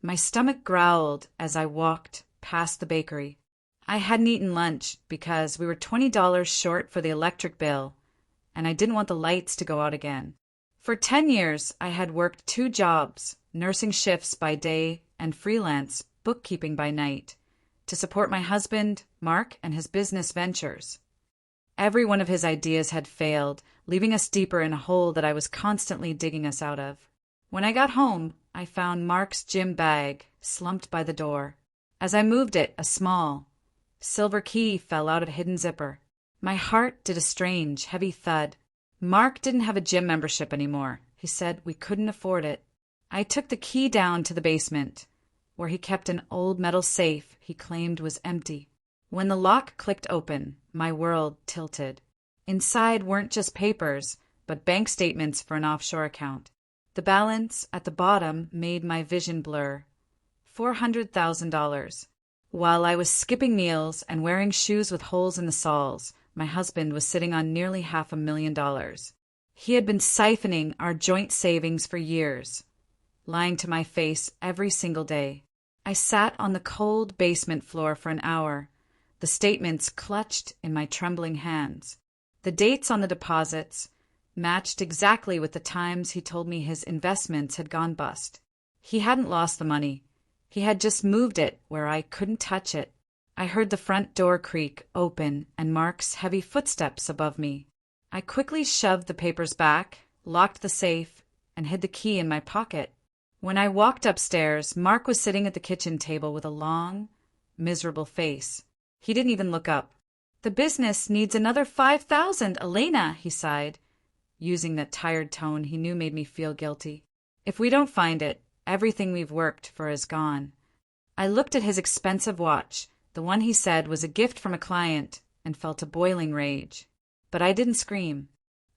My stomach growled as I walked past the bakery. I hadn't eaten lunch because we were $20 short for the electric bill, and I didn't want the lights to go out again. For 10 years, I had worked 2 jobs, nursing shifts by day and freelance bookkeeping by night, to support my husband, Mark, and his business ventures. Every one of his ideas had failed, leaving us deeper in a hole that I was constantly digging us out of. When I got home, I found Mark's gym bag slumped by the door. As I moved it, a small silver key fell out of a hidden zipper. My heart did a strange, heavy thud. Mark didn't have a gym membership anymore. He said we couldn't afford it. I took the key down to the basement, where he kept an old metal safe he claimed was empty. When the lock clicked open, my world tilted. Inside weren't just papers, but bank statements for an offshore account. The balance at the bottom made my vision blur. $400,000. While I was skipping meals and wearing shoes with holes in the soles, my husband was sitting on nearly $500,000. He had been siphoning our joint savings for years, lying to my face every single day. I sat on the cold basement floor for an hour, the statements clutched in my trembling hands. The dates on the deposits matched exactly with the times he told me his investments had gone bust. He hadn't lost the money. He had just moved it where I couldn't touch it. I heard the front door creak open and Mark's heavy footsteps above me. I quickly shoved the papers back, locked the safe, and hid the key in my pocket. When I walked upstairs, Mark was sitting at the kitchen table with a long, miserable face. He didn't even look up. "The business needs another 5,000, Elena," he sighed, using that tired tone he knew made me feel guilty. "If we don't find it, everything we've worked for is gone." I looked at his expensive watch, the one he said was a gift from a client, and felt a boiling rage. But I didn't scream.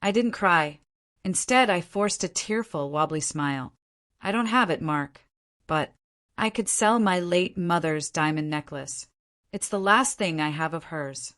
I didn't cry. Instead, I forced a tearful, wobbly smile. "I don't have it, Mark. But I could sell my late mother's diamond necklace. It's the last thing I have of hers."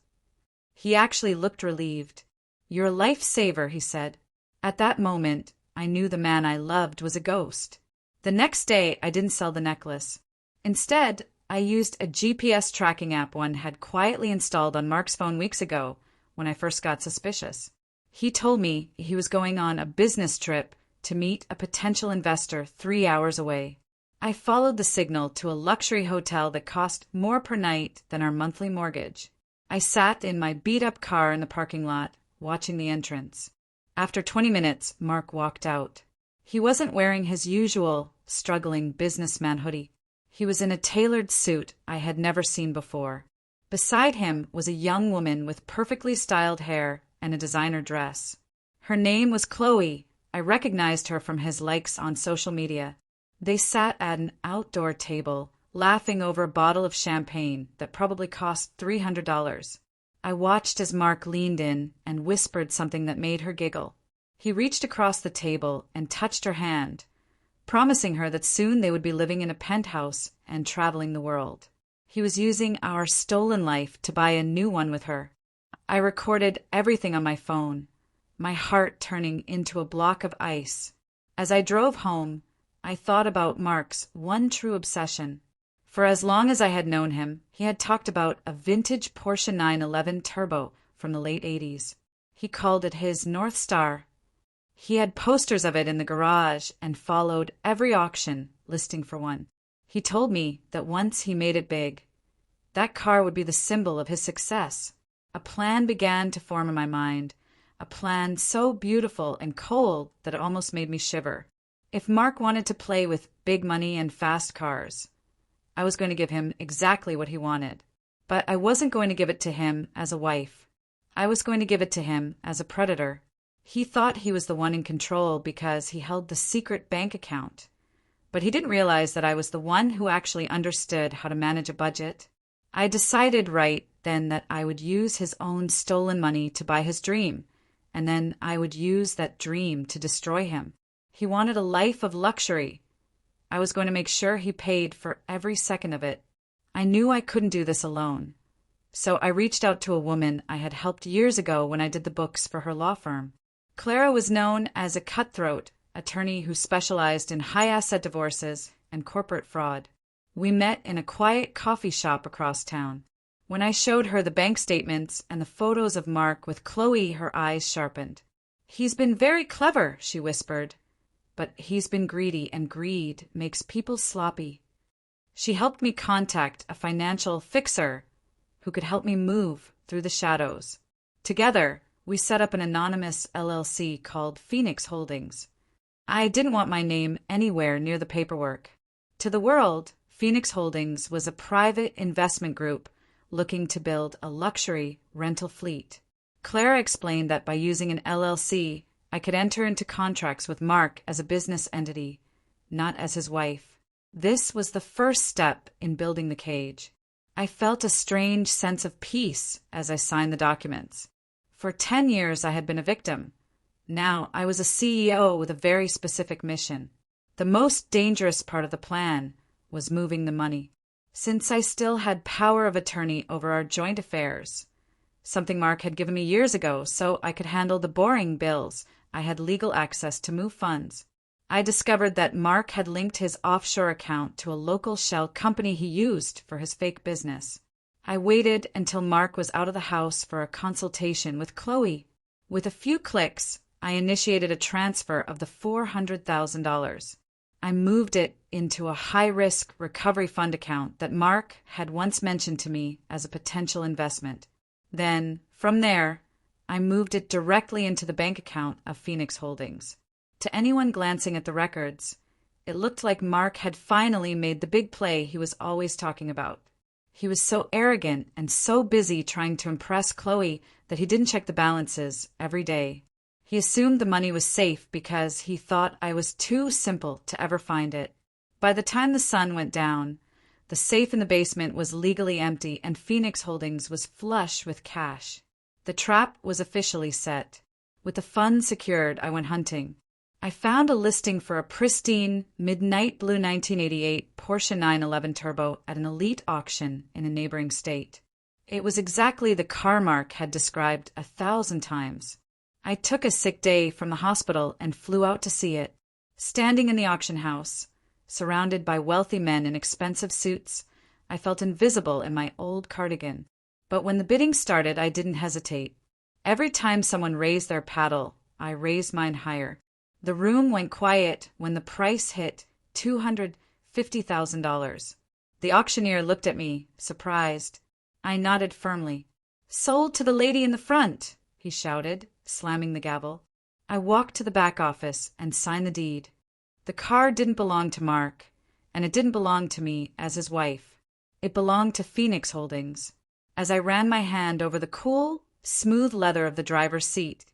He actually looked relieved. "You're a lifesaver," he said. At that moment, I knew the man I loved was a ghost. The next day, I didn't sell the necklace. Instead, I used a GPS tracking app one had quietly installed on Mark's phone weeks ago when I first got suspicious. He told me he was going on a business trip to meet a potential investor 3 hours away. I followed the signal to a luxury hotel that cost more per night than our monthly mortgage. I sat in my beat-up car in the parking lot, watching the entrance. After 20 minutes, Mark walked out. He wasn't wearing his usual, struggling businessman hoodie. He was in a tailored suit I had never seen before. Beside him was a young woman with perfectly styled hair and a designer dress. Her name was Chloe. I recognized her from his likes on social media. They sat at an outdoor table, laughing over a bottle of champagne that probably cost $300. I watched as Mark leaned in and whispered something that made her giggle. He reached across the table and touched her hand, promising her that soon they would be living in a penthouse and traveling the world. He was using our stolen life to buy a new one with her. I recorded everything on my phone, my heart turning into a block of ice. As I drove home, I thought about Mark's one true obsession. For as long as I had known him, he had talked about a vintage Porsche 911 Turbo from the late 80s. He called it his North Star. He had posters of it in the garage and followed every auction listing for one. He told me that once he made it big, that car would be the symbol of his success. A plan began to form in my mind, a plan so beautiful and cold that it almost made me shiver. If Mark wanted to play with big money and fast cars, I was going to give him exactly what he wanted. But I wasn't going to give it to him as a wife. I was going to give it to him as a predator. He thought he was the one in control because he held the secret bank account. But he didn't realize that I was the one who actually understood how to manage a budget. I decided right then that I would use his own stolen money to buy his dream, and then I would use that dream to destroy him. He wanted a life of luxury. I was going to make sure he paid for every second of it. I knew I couldn't do this alone. So I reached out to a woman I had helped years ago when I did the books for her law firm. Clara was known as a cutthroat attorney who specialized in high-asset divorces and corporate fraud. We met in a quiet coffee shop across town. When I showed her the bank statements and the photos of Mark with Chloe, her eyes sharpened. "He's been very clever," she whispered, "but he's been greedy, and greed makes people sloppy." She helped me contact a financial fixer who could help me move through the shadows. Together, we set up an anonymous LLC called Phoenix Holdings. I didn't want my name anywhere near the paperwork. To the world, Phoenix Holdings was a private investment group looking to build a luxury rental fleet. Clara explained that by using an LLC, I could enter into contracts with Mark as a business entity, not as his wife. This was the first step in building the cage. I felt a strange sense of peace as I signed the documents. For 10 years I had been a victim. Now I was a CEO with a very specific mission. The most dangerous part of the plan was moving the money. Since I still had power of attorney over our joint affairs, something Mark had given me years ago so I could handle the boring bills, I had legal access to move funds. I discovered that Mark had linked his offshore account to a local shell company he used for his fake business. I waited until Mark was out of the house for a consultation with Chloe. With a few clicks, I initiated a transfer of the $400,000. I moved it into a high-risk recovery fund account that Mark had once mentioned to me as a potential investment. Then, from there, I moved it directly into the bank account of Phoenix Holdings. To anyone glancing at the records, it looked like Mark had finally made the big play he was always talking about. He was so arrogant and so busy trying to impress Chloe that he didn't check the balances every day. He assumed the money was safe because he thought I was too simple to ever find it. By the time the sun went down, the safe in the basement was legally empty and Phoenix Holdings was flush with cash. The trap was officially set. With the funds secured, I went hunting. I found a listing for a pristine, midnight blue 1988 Porsche 911 Turbo at an elite auction in a neighboring state. It was exactly the car Mark had described 1,000 times. I took a sick day from the hospital and flew out to see it. Standing in the auction house, surrounded by wealthy men in expensive suits, I felt invisible in my old cardigan. But when the bidding started, I didn't hesitate. Every time someone raised their paddle, I raised mine higher. The room went quiet when the price hit $250,000. The auctioneer looked at me, surprised. I nodded firmly. "Sold to the lady in the front," he shouted, slamming the gavel. I walked to the back office and signed the deed. The car didn't belong to Mark, and it didn't belong to me as his wife. It belonged to Phoenix Holdings. As I ran my hand over the cool, smooth leather of the driver's seat,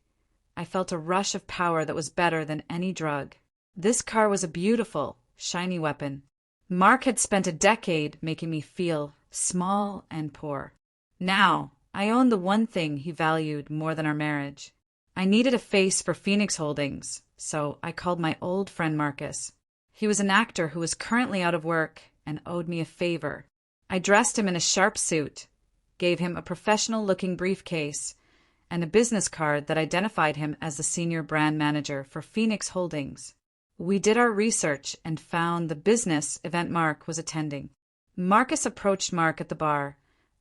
I felt a rush of power that was better than any drug. This car was a beautiful, shiny weapon. Mark had spent a decade making me feel small and poor. Now, I owned the one thing he valued more than our marriage. I needed a face for Phoenix Holdings, so I called my old friend Marcus. He was an actor who was currently out of work and owed me a favor. I dressed him in a sharp suit, gave him a professional-looking briefcase, and a business card that identified him as the senior brand manager for Phoenix Holdings. We did our research and found the business event Mark was attending. Marcus approached Mark at the bar,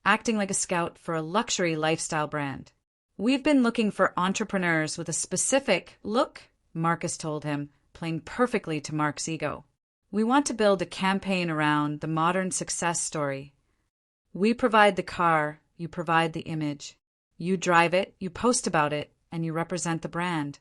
acting like a scout for a luxury lifestyle brand. "We've been looking for entrepreneurs with a specific look," Marcus told him, playing perfectly to Mark's ego. "We want to build a campaign around the modern success story. We provide the car, you provide the image. You drive it, you post about it, and you represent the brand."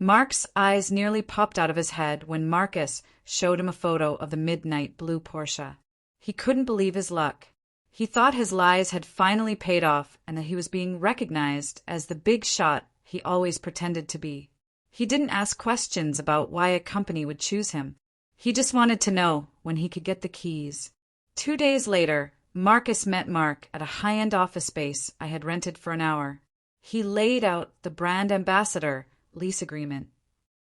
Mark's eyes nearly popped out of his head when Marcus showed him a photo of the midnight blue Porsche. He couldn't believe his luck. He thought his lies had finally paid off and that he was being recognized as the big shot he always pretended to be. He didn't ask questions about why a company would choose him. He just wanted to know when he could get the keys. 2 days later, Marcus met Mark at a high-end office space I had rented for an hour. He laid out the brand ambassador lease agreement.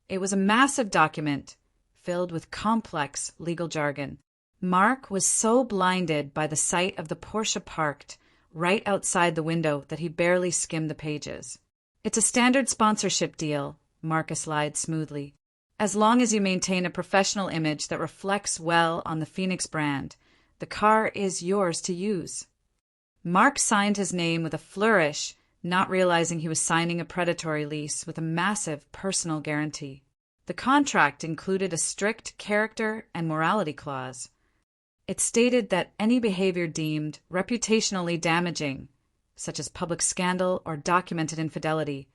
It was a massive document filled with complex legal jargon. Mark was so blinded by the sight of the Porsche parked right outside the window that he barely skimmed the pages. "It's a standard sponsorship deal," Marcus lied smoothly. As long as you maintain a professional image that reflects well on the Phoenix brand, the car is yours to use. Mark signed his name with a flourish, not realizing he was signing a predatory lease with a massive personal guarantee. The contract included a strict character and morality clause. It stated that any behavior deemed reputationally damaging, such as public scandal or documented infidelity,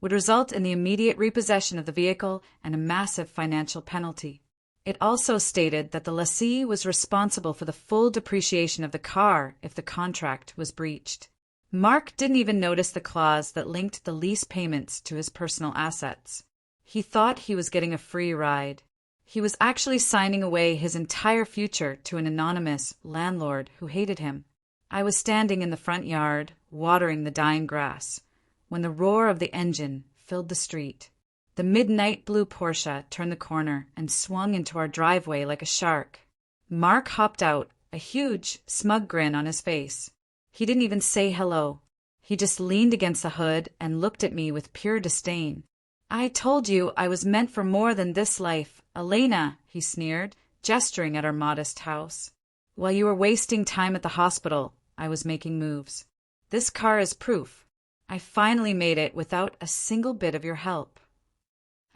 would result in the immediate repossession of the vehicle and a massive financial penalty. It also stated that the lessee was responsible for the full depreciation of the car if the contract was breached. Mark didn't even notice the clause that linked the lease payments to his personal assets. He thought he was getting a free ride. He was actually signing away his entire future to an anonymous landlord who hated him. I was standing in the front yard, watering the dying grass, when the roar of the engine filled the street. The midnight blue Porsche turned the corner and swung into our driveway like a shark. Mark hopped out, a huge, smug grin on his face. He didn't even say hello. He just leaned against the hood and looked at me with pure disdain. "I told you I was meant for more than this life, Elena," he sneered, gesturing at our modest house. "While you were wasting time at the hospital, I was making moves. This car is proof. I finally made it without a single bit of your help."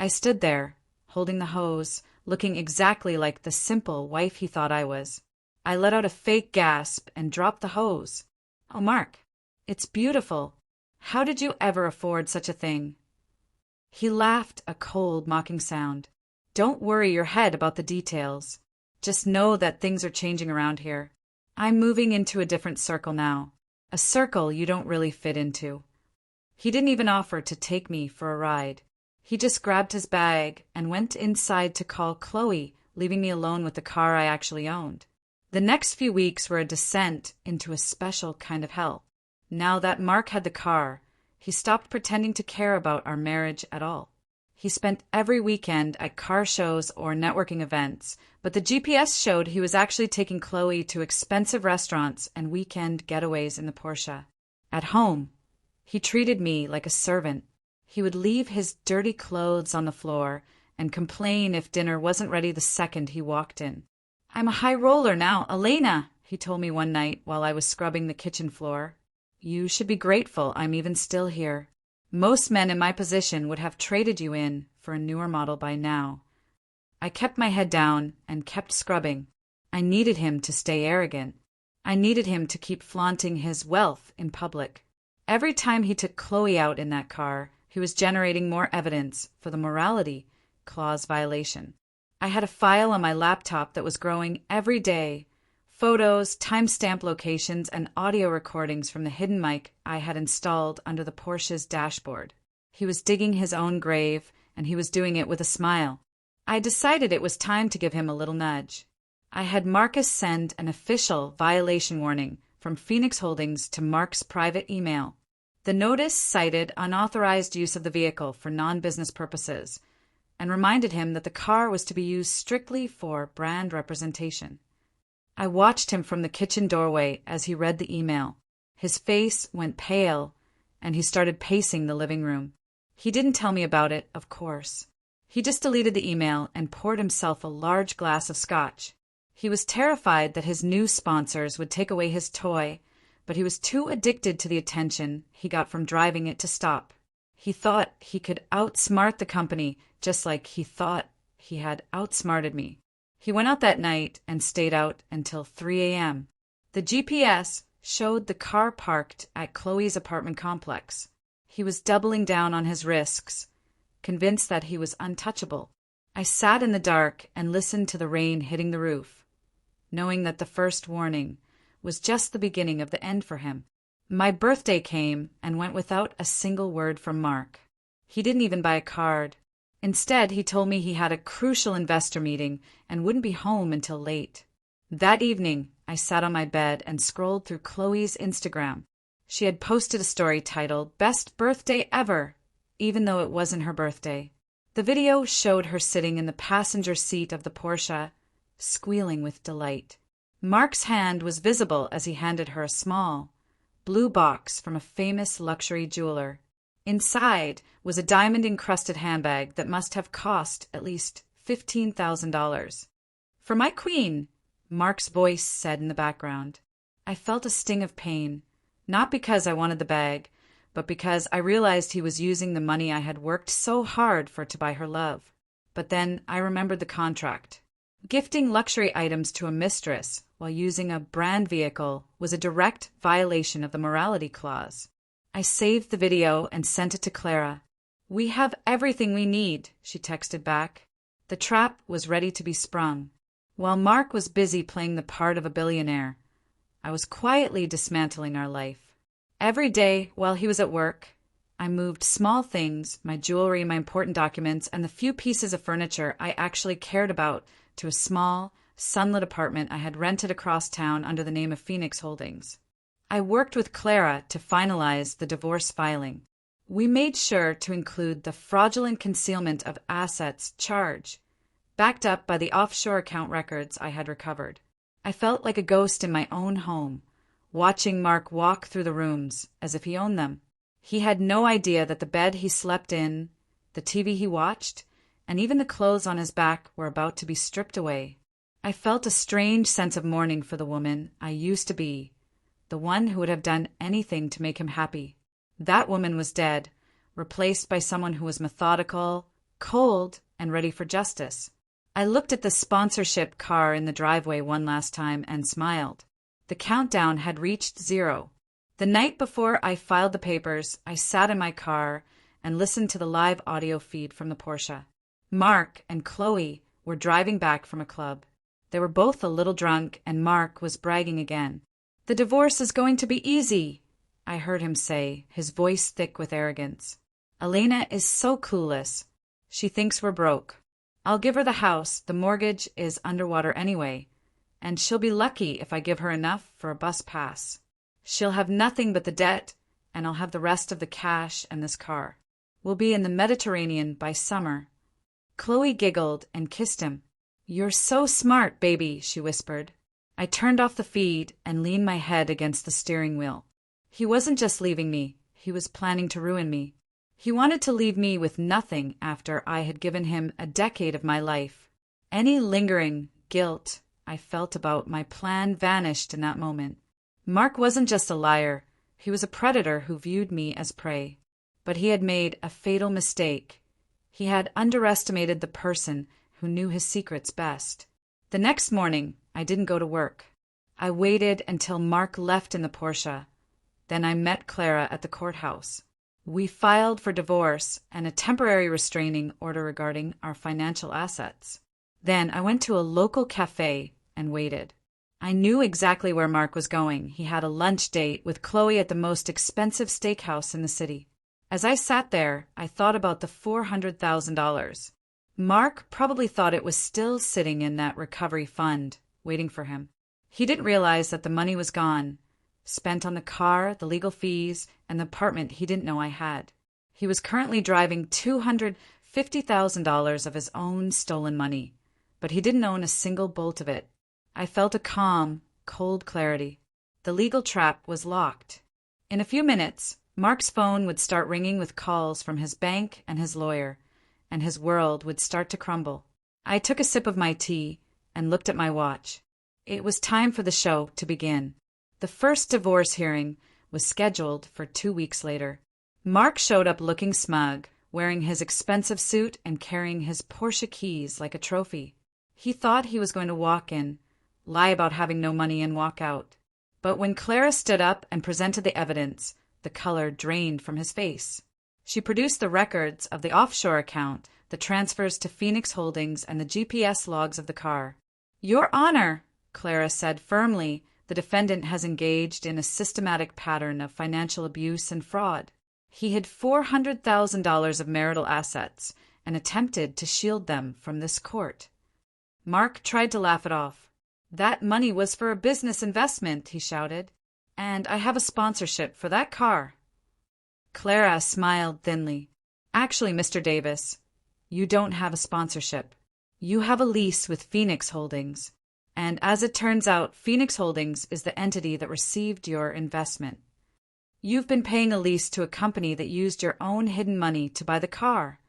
I stood there, holding the hose, looking exactly like the simple wife he thought I was. I let out a fake gasp and dropped the hose. "Oh, Mark, it's beautiful. How did you ever afford such a thing?" He laughed, a cold, mocking sound. "Don't worry your head about the details. Just know that things are changing around here. I'm moving into a different circle now. A circle you don't really fit into." He didn't even offer to take me for a ride. He just grabbed his bag and went inside to call Chloe, leaving me alone with the car I actually owned. The next few weeks were a descent into a special kind of hell. Now that Mark had the car, he stopped pretending to care about our marriage at all. He spent every weekend at car shows or networking events, but the GPS showed he was actually taking Chloe to expensive restaurants and weekend getaways in the Porsche. At home, he treated me like a servant. He would leave his dirty clothes on the floor and complain if dinner wasn't ready the second he walked in. "I'm a high roller now, Elena," he told me one night while I was scrubbing the kitchen floor. "You should be grateful I'm even still here. Most men in my position would have traded you in for a newer model by now." I kept my head down and kept scrubbing. I needed him to stay arrogant. I needed him to keep flaunting his wealth in public. Every time he took Chloe out in that car, he was generating more evidence for the morality clause violation. I had a file on my laptop that was growing every day. Photos, timestamp locations, and audio recordings from the hidden mic I had installed under the Porsche's dashboard. He was digging his own grave, and he was doing it with a smile. I decided it was time to give him a little nudge. I had Marcus send an official violation warning from Phoenix Holdings to Mark's private email. The notice cited unauthorized use of the vehicle for non-business purposes and reminded him that the car was to be used strictly for brand representation. I watched him from the kitchen doorway as he read the email. His face went pale, and he started pacing the living room. He didn't tell me about it, of course. He just deleted the email and poured himself a large glass of scotch. He was terrified that his new sponsors would take away his toy, but he was too addicted to the attention he got from driving it to stop. He thought he could outsmart the company just like he thought he had outsmarted me. He went out that night and stayed out until 3 a.m. The GPS showed the car parked at Chloe's apartment complex. He was doubling down on his risks, convinced that he was untouchable. I sat in the dark and listened to the rain hitting the roof, knowing that the first warning was just the beginning of the end for him. My birthday came and went without a single word from Mark. He didn't even buy a card. Instead, he told me he had a crucial investor meeting and wouldn't be home until late. That evening, I sat on my bed and scrolled through Chloe's Instagram. She had posted a story titled, "Best Birthday Ever," even though it wasn't her birthday. The video showed her sitting in the passenger seat of the Porsche, squealing with delight. Mark's hand was visible as he handed her a small, blue box from a famous luxury jeweler. Inside was a diamond-encrusted handbag that must have cost at least $15,000. "For my queen," Mark's voice said in the background. I felt a sting of pain, not because I wanted the bag, but because I realized he was using the money I had worked so hard for to buy her love. But then I remembered the contract. Gifting luxury items to a mistress while using a brand vehicle was a direct violation of the morality clause. I saved the video and sent it to Clara. "We have everything we need," she texted back. The trap was ready to be sprung. While Mark was busy playing the part of a billionaire, I was quietly dismantling our life. Every day while he was at work, I moved small things, my jewelry, my important documents, and the few pieces of furniture I actually cared about to a small, sunlit apartment I had rented across town under the name of Phoenix Holdings. I worked with Clara to finalize the divorce filing. We made sure to include the fraudulent concealment of assets charge, backed up by the offshore account records I had recovered. I felt like a ghost in my own home, watching Mark walk through the rooms as if he owned them. He had no idea that the bed he slept in, the TV he watched, and even the clothes on his back were about to be stripped away. I felt a strange sense of mourning for the woman I used to be, the one who would have done anything to make him happy. That woman was dead, replaced by someone who was methodical, cold, and ready for justice. I looked at the sponsorship car in the driveway one last time and smiled. The countdown had reached 0. The night before I filed the papers, I sat in my car and listened to the live audio feed from the Porsche. Mark and Chloe were driving back from a club. They were both a little drunk, and Mark was bragging again. "The divorce is going to be easy," I heard him say, his voice thick with arrogance. "Elena is so clueless. She thinks we're broke. I'll give her the house, the mortgage is underwater anyway, and she'll be lucky if I give her enough for a bus pass. She'll have nothing but the debt, and I'll have the rest of the cash and this car. We'll be in the Mediterranean by summer." Chloe giggled and kissed him. "You're so smart, baby," she whispered. I turned off the feed and leaned my head against the steering wheel. He wasn't just leaving me, he was planning to ruin me. He wanted to leave me with nothing after I had given him a decade of my life. Any lingering guilt I felt about my plan vanished in that moment. Mark wasn't just a liar, he was a predator who viewed me as prey. But he had made a fatal mistake. He had underestimated the person who knew his secrets best. The next morning, I didn't go to work. I waited until Mark left in the Porsche. Then I met Clara at the courthouse. We filed for divorce and a temporary restraining order regarding our financial assets. Then I went to a local cafe and waited. I knew exactly where Mark was going. He had a lunch date with Chloe at the most expensive steakhouse in the city. As I sat there, I thought about the $400,000. Mark probably thought it was still sitting in that recovery fund, waiting for him. He didn't realize that the money was gone, spent on the car, the legal fees, and the apartment he didn't know I had. He was currently driving $250,000 of his own stolen money, but he didn't own a single bolt of it. I felt a calm, cold clarity. The legal trap was locked. In a few minutes, Mark's phone would start ringing with calls from his bank and his lawyer, and his world would start to crumble. I took a sip of my tea and looked at my watch. It was time for the show to begin. The first divorce hearing was scheduled for 2 weeks later. Mark showed up looking smug, wearing his expensive suit and carrying his Porsche keys like a trophy. He thought he was going to walk in, lie about having no money, and walk out. But when Clara stood up and presented the evidence, the color drained from his face. She produced the records of the offshore account, the transfers to Phoenix Holdings, and the GPS logs of the car. "Your Honor," Clara said firmly, "the defendant has engaged in a systematic pattern of financial abuse and fraud. He hid $400,000 of marital assets and attempted to shield them from this court." Mark tried to laugh it off. "That money was for a business investment," he shouted. "And I have a sponsorship for that car." Clara smiled thinly. "Actually, Mr. Davis, you don't have a sponsorship. You have a lease with Phoenix Holdings. And as it turns out, Phoenix Holdings is the entity that received your investment." You've been paying a lease to a company that used your own hidden money to buy the car.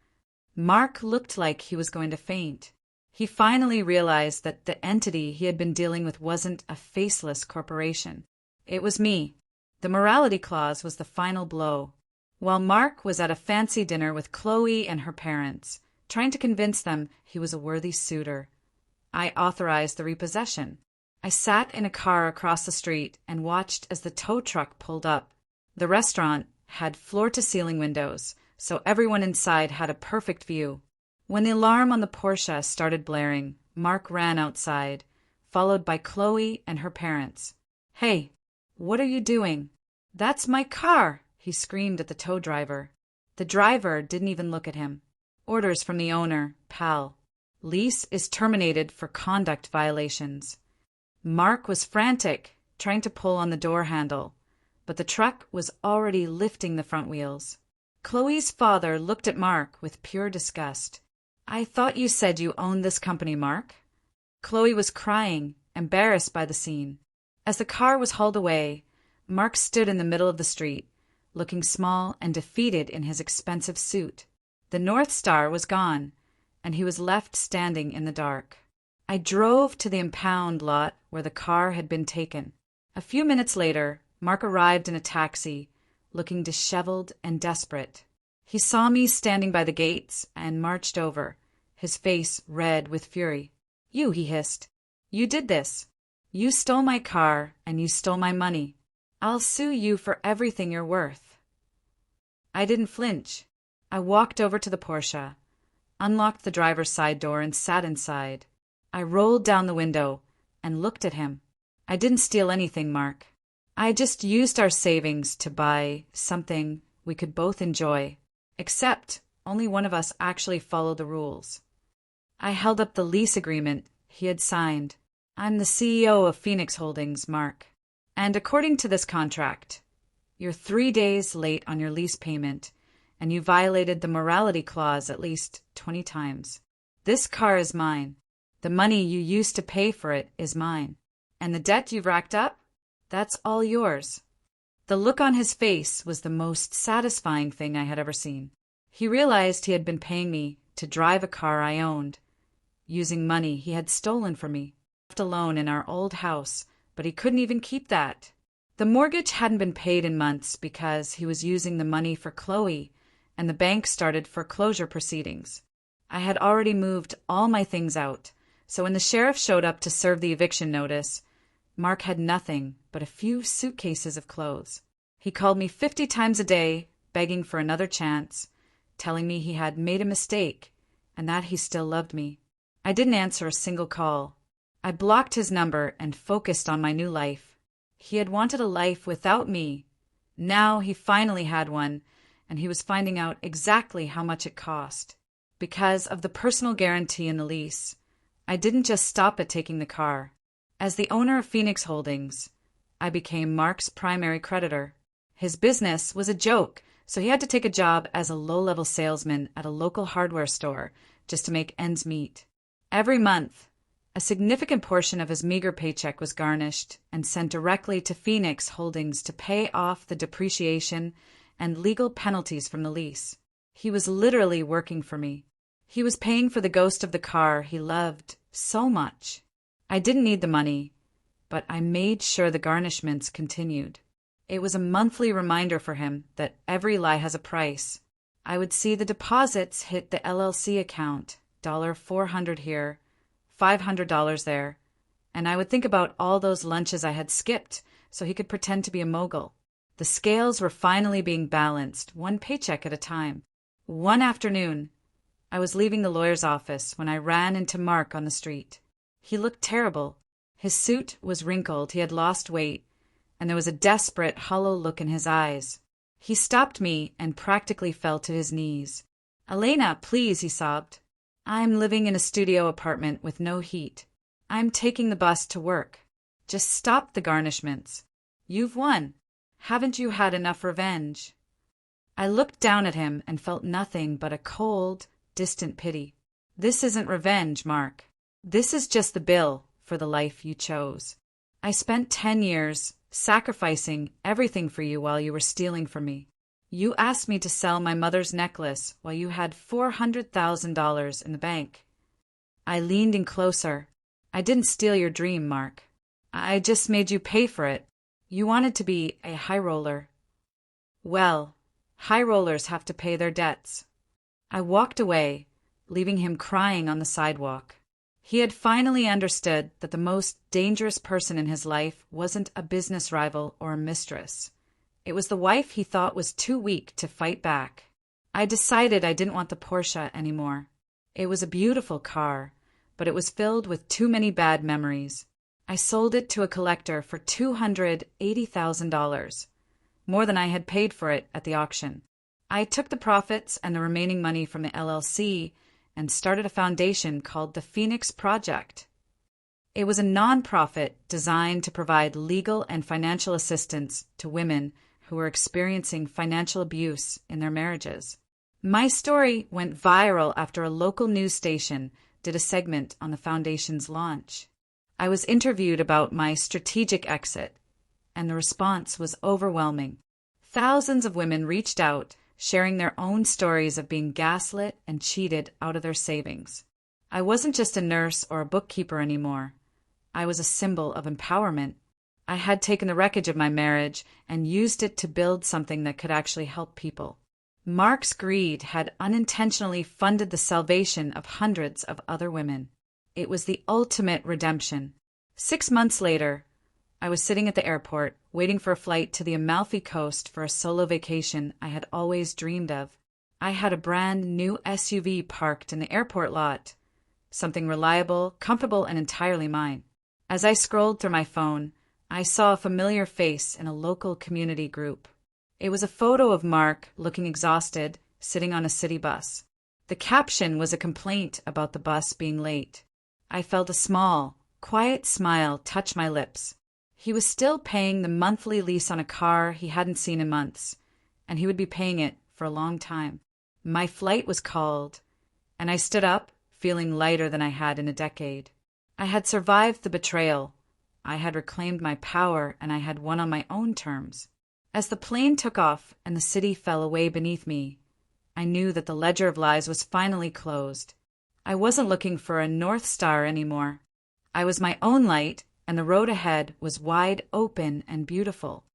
Mark looked like he was going to faint. He finally realized that the entity he had been dealing with wasn't a faceless corporation. It was me. The morality clause was the final blow. While Mark was at a fancy dinner with Chloe and her parents, trying to convince them he was a worthy suitor, I authorized the repossession. I sat in a car across the street and watched as the tow truck pulled up. The restaurant had floor-to-ceiling windows, so everyone inside had a perfect view. When the alarm on the Porsche started blaring, Mark ran outside, followed by Chloe and her parents. "Hey, what are you doing?" "That's my car!" he screamed at the tow driver. The driver didn't even look at him. "Orders from the owner, pal. Lease is terminated for conduct violations." Mark was frantic, trying to pull on the door handle, but the truck was already lifting the front wheels. Chloe's father looked at Mark with pure disgust. "I thought you said you owned this company, Mark." Chloe was crying, embarrassed by the scene. As the car was hauled away, Mark stood in the middle of the street, looking small and defeated in his expensive suit. The North Star was gone, and he was left standing in the dark. I drove to the impound lot where the car had been taken. A few minutes later, Mark arrived in a taxi, looking disheveled and desperate. He saw me standing by the gates and marched over, his face red with fury. "You," he hissed. "You did this. You stole my car and you stole my money. I'll sue you for everything you're worth." I didn't flinch. I walked over to the Porsche, unlocked the driver's side door and sat inside. I rolled down the window and looked at him. "I didn't steal anything, Mark. I just used our savings to buy something we could both enjoy, except only one of us actually followed the rules." I held up the lease agreement he had signed. "I'm the CEO of Phoenix Holdings, Mark, and according to this contract, you're 3 days late on your lease payment, and you violated the morality clause at least 20 times. This car is mine. The money you used to pay for it is mine. And the debt you've racked up? That's all yours." The look on his face was the most satisfying thing I had ever seen. He realized he had been paying me to drive a car I owned, using money he had stolen from me. Left alone in our old house, but he couldn't even keep that. The mortgage hadn't been paid in months because he was using the money for Chloe, and the bank started foreclosure proceedings. I had already moved all my things out, so when the sheriff showed up to serve the eviction notice, Mark had nothing but a few suitcases of clothes. He called me 50 times a day, begging for another chance, telling me he had made a mistake and that he still loved me. I didn't answer a single call. I blocked his number and focused on my new life. He had wanted a life without me. Now he finally had one, and he was finding out exactly how much it cost. Because of the personal guarantee in the lease, I didn't just stop at taking the car. As the owner of Phoenix Holdings, I became Mark's primary creditor. His business was a joke, so he had to take a job as a low-level salesman at a local hardware store just to make ends meet. Every month, a significant portion of his meager paycheck was garnished and sent directly to Phoenix Holdings to pay off the depreciation and legal penalties from the lease. He was literally working for me. He was paying for the ghost of the car he loved so much. I didn't need the money, but I made sure the garnishments continued. It was a monthly reminder for him that every lie has a price. I would see the deposits hit the LLC account, $400 here, $500 there, and I would think about all those lunches I had skipped so he could pretend to be a mogul. The scales were finally being balanced, one paycheck at a time. One afternoon, I was leaving the lawyer's office when I ran into Mark on the street. He looked terrible. His suit was wrinkled, he had lost weight, and there was a desperate, hollow look in his eyes. He stopped me and practically fell to his knees. "Elena, please," he sobbed. "I'm living in a studio apartment with no heat. I'm taking the bus to work. Just stop the garnishments. You've won. Haven't you had enough revenge?" I looked down at him and felt nothing but a cold, distant pity. "This isn't revenge, Mark. This is just the bill for the life you chose." I spent 10 years sacrificing everything for you while you were stealing from me. You asked me to sell my mother's necklace while you had $400,000 in the bank. I leaned in closer. I didn't steal your dream, Mark. I just made you pay for it. You wanted to be a high roller. Well, high rollers have to pay their debts. I walked away, leaving him crying on the sidewalk. He had finally understood that the most dangerous person in his life wasn't a business rival or a mistress. It was the wife he thought was too weak to fight back. I decided I didn't want the Porsche anymore. It was a beautiful car, but it was filled with too many bad memories. I sold it to a collector for $280,000, more than I had paid for it at the auction. I took the profits and the remaining money from the LLC and started a foundation called the Phoenix Project. It was a nonprofit designed to provide legal and financial assistance to women who were experiencing financial abuse in their marriages. My story went viral after a local news station did a segment on the foundation's launch. I was interviewed about my strategic exit, and the response was overwhelming. Thousands of women reached out, sharing their own stories of being gaslit and cheated out of their savings. I wasn't just a nurse or a bookkeeper anymore. I was a symbol of empowerment. I had taken the wreckage of my marriage and used it to build something that could actually help people. Mark's greed had unintentionally funded the salvation of hundreds of other women. It was the ultimate redemption. 6 months later, I was sitting at the airport, waiting for a flight to the Amalfi Coast for a solo vacation I had always dreamed of. I had a brand new SUV parked in the airport lot, something reliable, comfortable, and entirely mine. As I scrolled through my phone, I saw a familiar face in a local community group. It was a photo of Mark, looking exhausted, sitting on a city bus. The caption was a complaint about the bus being late. I felt a small, quiet smile touch my lips. He was still paying the monthly lease on a car he hadn't seen in months, and he would be paying it for a long time. My flight was called, and I stood up, feeling lighter than I had in a decade. I had survived the betrayal. I had reclaimed my power, and I had won on my own terms. As the plane took off and the city fell away beneath me, I knew that the ledger of lies was finally closed. I wasn't looking for a North Star anymore. I was my own light, and the road ahead was wide open and beautiful.